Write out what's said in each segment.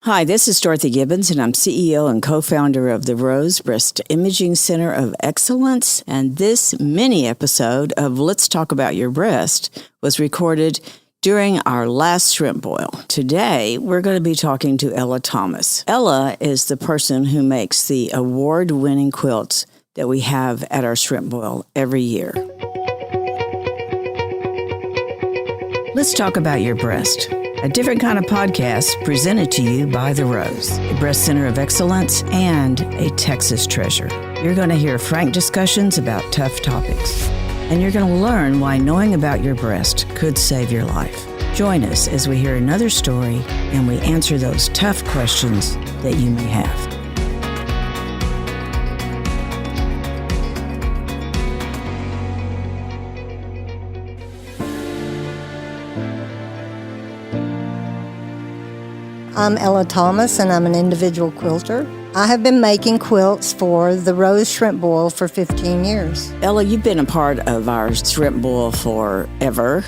Hi, this is Dorothy Gibbons, and I'm CEO and co-founder of the Rose Breast Imaging Center of Excellence. And this mini episode of Let's Talk About Your Breast was recorded during our last shrimp boil. Today, we're going to be talking to Ella Thomas. Ella is the person who makes the award-winning quilts that we have at our shrimp boil every year. Let's Talk About Your Breast, a different kind of podcast presented to you by The Rose, a breast center of excellence and a Texas treasure. You're going to hear frank discussions about tough topics, and you're going to learn why knowing about your breast could save your life. Join us as we hear another story and we answer those tough questions that you may have. I'm Ella Thomas, and I'm an individual quilter. I have been making quilts for the Rose Shrimp Boil for 15 years. Ella, you've been a part of our shrimp boil forever,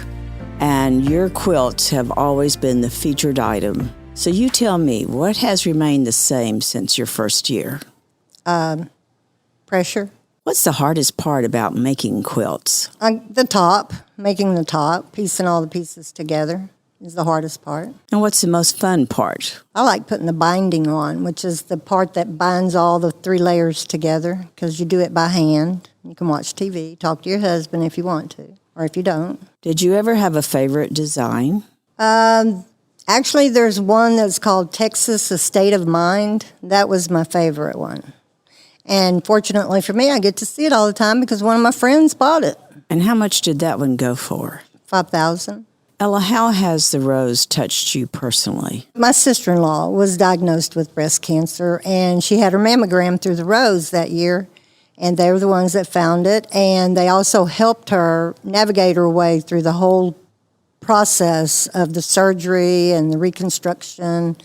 and your quilts have always been the featured item. So you tell me, what has remained the same since your first year? Pressure. What's the hardest part about making quilts? The top, making the top, piecing all the pieces together is the hardest part. And what's the most fun part? I like putting the binding on, which is the part that binds all the 3 layers together, because you do it by hand. You can watch TV, talk to your husband if you want to, or if you don't. Did you ever have a favorite design? Actually, there's one that's called Texas, A State of Mind. That was my favorite one. And fortunately for me, I get to see it all the time because one of my friends bought it. And how much did that one go for? $5,000. Ella, how has the Rose touched you personally? My sister-in-law was diagnosed with breast cancer, and she had her mammogram through the Rose that year, and they were the ones that found it, and they also helped her navigate her way through the whole process of the surgery and the reconstruction,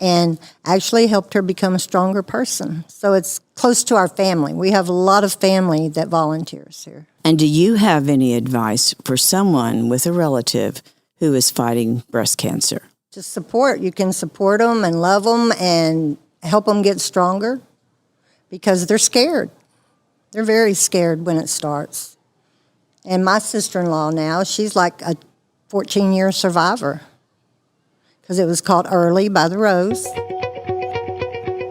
and actually helped her become a stronger person. So it's close to our family. We have a lot of family that volunteers here. And do you have any advice for someone with a relative who is fighting breast cancer? Just support. You can support them and love them and help them get stronger because they're scared. They're very scared when it starts. And my sister-in-law now, she's like a 14-year survivor because it was caught early by the Rose.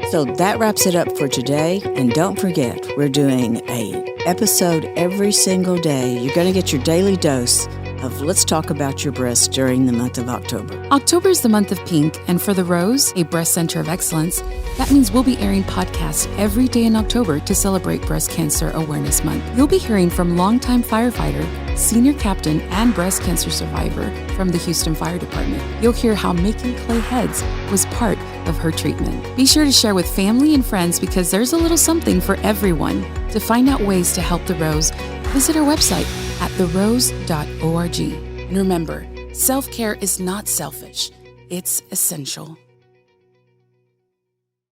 So that wraps it up for today. And don't forget, we're doing an episode every single day. You're going to get your daily dose of Let's Talk About Your Breast during the month of October. October is the month of pink, and for the Rose, a breast center of excellence, that means we'll be airing podcasts every day in October to celebrate Breast Cancer Awareness Month. You'll be hearing from longtime firefighter, senior captain, and breast cancer survivor from the Houston Fire Department. You'll hear how making clay heads was part of her treatment. Be sure to share with family and friends because there's a little something for everyone. To find out ways to help the Rose, visit our website at therose.org. And remember, self-care is not selfish, it's essential.